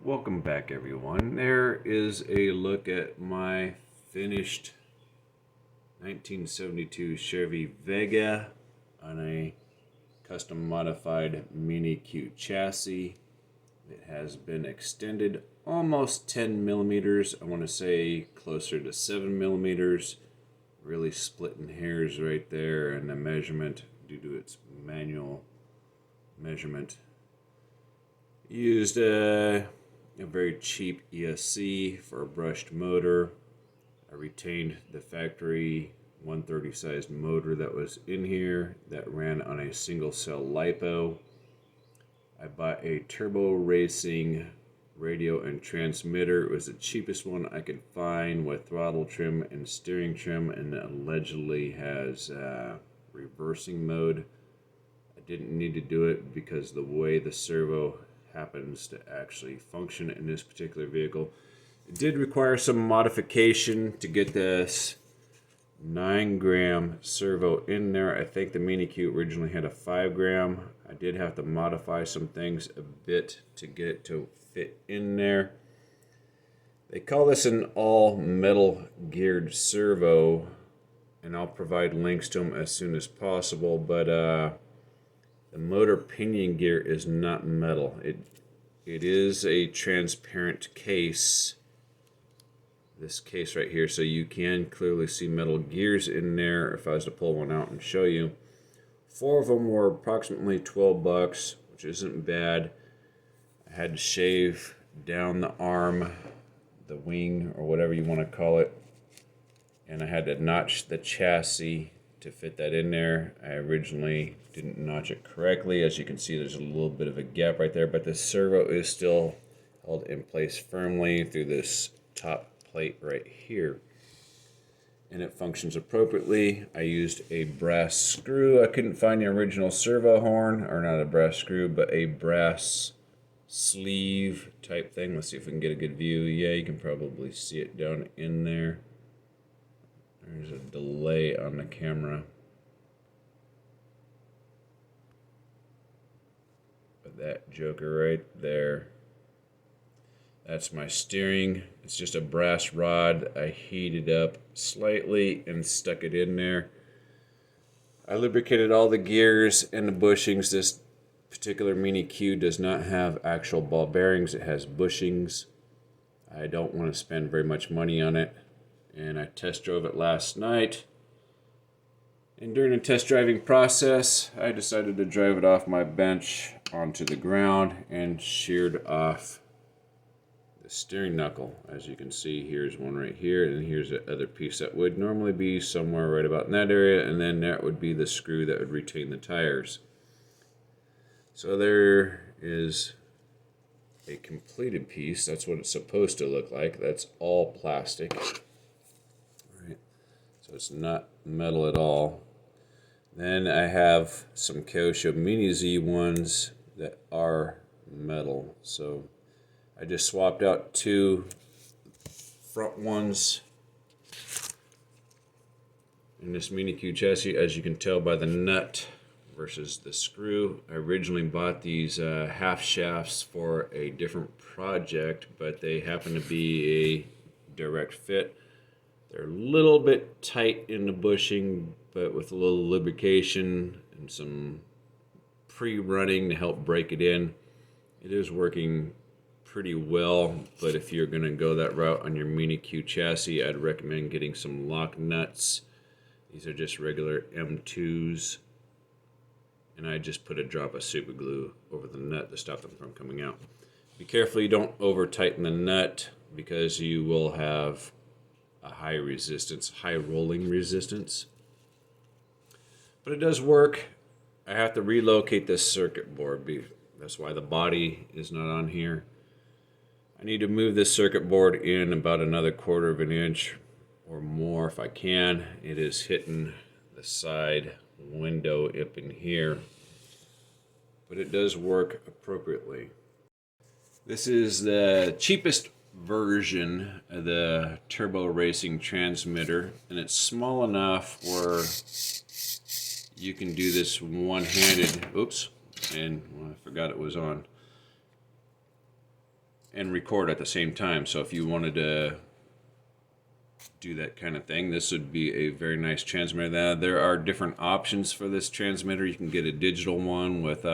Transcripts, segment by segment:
Welcome back, everyone. There is a look at my finished 1972 Chevy Vega on a custom modified Mini Q chassis. It has been extended almost 10 millimeters. I want to say closer to 7 millimeters. Really splitting hairs right there in the measurement due to its manual measurement. Used a very cheap ESC for a brushed motor. I retained the factory 130 sized motor that was in here that ran on a single cell LiPo. I bought a turbo racing radio and transmitter. It was the cheapest one I could find with throttle trim and steering trim, and allegedly has reversing mode. I didn't need to do it because the way the servo happens to actually function in this particular vehicle. It did require some modification to get this 9-gram servo in there. I think the Mini Q originally had a 5-gram. I did have to modify some things a bit to get it to fit in there. They call this an all metal geared servo, and I'll provide links to them as soon as possible, but the motor pinion gear is not metal. It is a transparent case. This case right here, so you can clearly see metal gears in there. If I was to pull one out and show you, 4 of them were approximately 12 bucks, which isn't bad. I had to shave down the arm, the wing, or whatever you want to call it, and I had to notch the chassis to fit that in there. I originally didn't notch it correctly. As you can see, there's a little bit of a gap right there, but the servo is still held in place firmly through this top plate right here, and it functions appropriately. I used a brass screw. I couldn't find the original servo horn, or not a brass screw, but a brass sleeve type thing. Let's see if we can get a good view. Yeah, you can probably see it down in there. There's a delay on the camera, but that joker right there, that's my steering. It's just a brass rod. I heated up slightly and stuck it in there. I lubricated all the gears and the bushings. This particular Mini Q does not have actual ball bearings. It has bushings. I don't want to spend very much money on it, and I test drove it last night. And during the test driving process, I decided to drive it off my bench onto the ground and sheared off the steering knuckle. As you can see, here's one right here, and here's the other piece that would normally be somewhere right about in that area, and then that would be the screw that would retain the tires. So there is a completed piece. That's what it's supposed to look like. That's all plastic. Right. So it's not metal at all. Then I have some Kosho Mini Z ones that are metal. So I just swapped out 2 front ones in this Mini Q chassis, as you can tell by the nut versus the screw. I originally bought these half shafts for a different project, but they happen to be a direct fit. They're a little bit tight in the bushing, but with a little lubrication and some pre-running to help break it in, it is working pretty well. But if you're going to go that route on your Mini Q chassis, I'd recommend getting some lock nuts. These are just regular M2s, and I just put a drop of super glue over the nut to stop them from coming out. Be careful you don't over tighten the nut, because you will have a high resistance, high rolling resistance. But it does work. I have to relocate this circuit board. That's why the body is not on here. I need to move this circuit board in about another 1/4 of an inch or more if I can. It is hitting the side window up in here, but it does work appropriately. This is the cheapest version of the turbo racing transmitter, and it's small enough where you can do this one-handed. Oops, and I forgot it was on. and record at the same time. So if you wanted to do that kind of thing, this would be a very nice transmitter. Now, there are different options for this transmitter. You can get a digital one with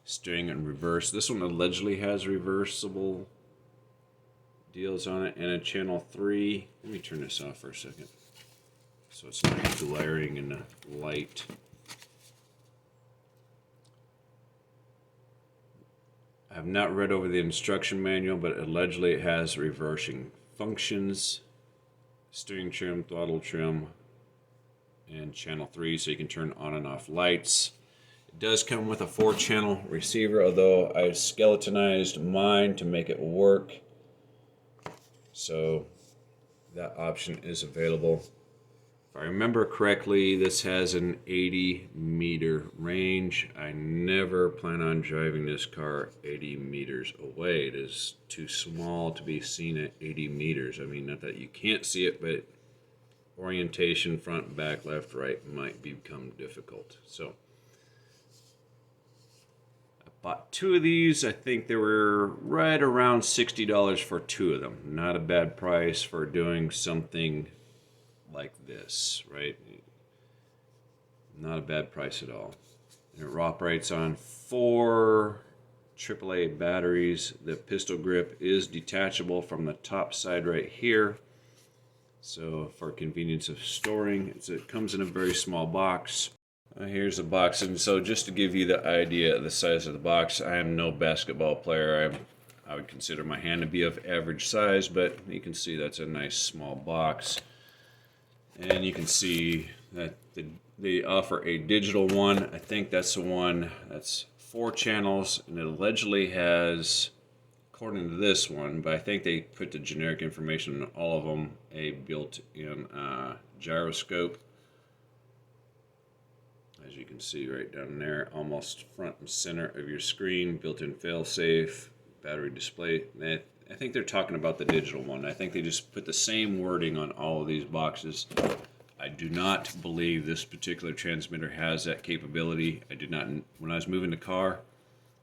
string and reverse. This one allegedly has reversible deals on it, and a channel 3. Let me turn this off for a second so it's not glaring in the light. I have not read over the instruction manual, but allegedly it has reversing functions, steering trim, throttle trim, and channel 3, so you can turn on and off lights. It does come with a 4-channel receiver, although I skeletonized mine to make it work. So that option is available. If I remember correctly, this has an 80-meter range. I never plan on driving this car 80 meters away. It is too small to be seen at 80 meters. I mean, not that you can't see it, but orientation, front, back, left, right might become difficult. So I bought 2 of these. I think they were right around $60 for 2 of them. Not a bad price for doing something like this, right? Not a bad price at all. And it operates on 4 AAA batteries. The pistol grip is detachable from the top side right here. So for convenience of storing, it comes in a very small box. Here's the box, and so just to give you the idea of the size of the box, I am no basketball player. I would consider my hand to be of average size, but you can see that's a nice small box. And you can see that they offer a digital one. I think that's the one that's 4 channels, and it allegedly has, according to this one, but I think they put the generic information on all of them, a built-in gyroscope. As you can see right down there, almost front and center of your screen, built-in fail-safe, battery display. I think they're talking about the digital one. I think they just put the same wording on all of these boxes. I do not believe this particular transmitter has that capability. I did not, when I was moving the car,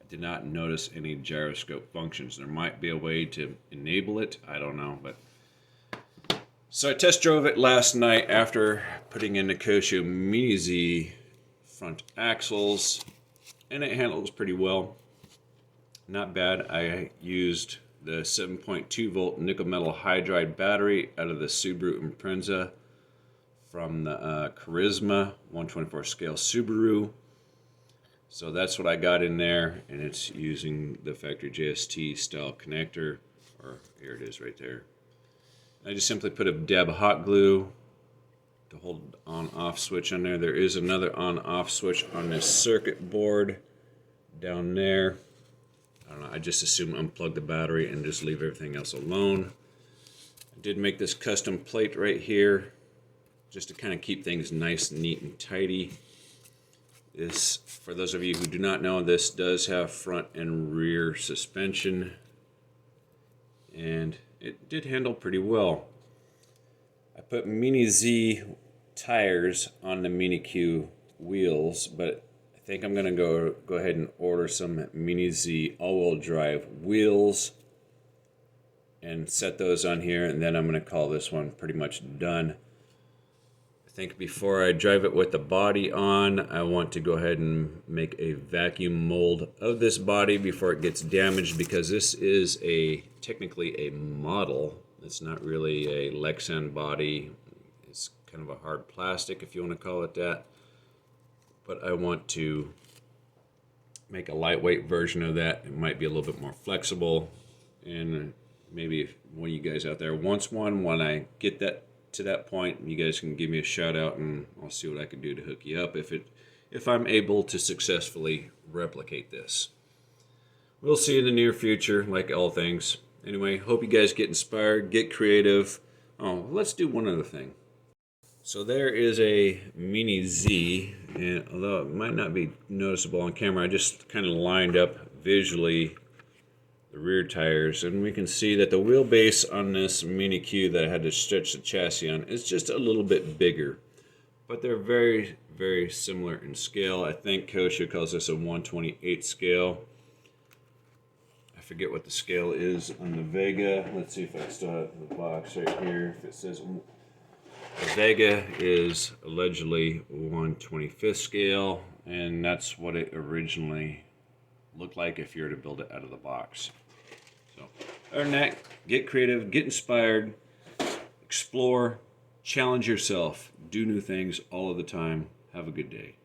I did not notice any gyroscope functions. There might be a way to enable it. I don't know, but so I test drove it last night after putting in the Kosho Mini Z front axles, and it handles pretty well. Not bad. I used the 7.2 volt nickel metal hydride battery out of the Subaru Impreza from the Charisma 124 scale Subaru. So that's what I got in there, and it's using the factory JST style connector, or here it is right there. I just simply put a dab of hot glue to hold on off switch on there. There is another on off switch on this circuit board down there. I don't know, I just assume unplug the battery and just leave everything else alone. I did make this custom plate right here just to kind of keep things nice, neat, and tidy. This, for those of you who do not know, this does have front and rear suspension, and it did handle pretty well. I put Mini Z tires on the Mini Q wheels, but I think I'm going to go ahead and order some Mini Z all-wheel drive wheels and set those on here, and then I'm going to call this one pretty much done. I think before I drive it with the body on, I want to go ahead and make a vacuum mold of this body before it gets damaged, because this is technically a model. It's not really a Lexan body. It's kind of a hard plastic, if you want to call it that. But I want to make a lightweight version of that. It might be a little bit more flexible, and maybe if one of you guys out there wants one, when I get that to that point, you guys can give me a shout out, and I'll see what I can do to hook you up if I'm able to successfully replicate this. We'll see in the near future, like all things. Anyway, hope you guys get inspired, get creative. Oh, let's do one other thing. So there is a Mini Z, and although it might not be noticeable on camera, I just kind of lined up visually the rear tires, and we can see that the wheelbase on this Mini Q that I had to stretch the chassis on is just a little bit bigger, but they're very, very similar in scale. I think Kosho calls this a 1/28 scale. I forget what the scale is on the Vega. Let's see if I still have the box right here. If it says the Vega is allegedly 1/25th scale, and that's what it originally looked like if you were to build it out of the box. So, other than that, get creative, get inspired, explore, challenge yourself, do new things all of the time. Have a good day.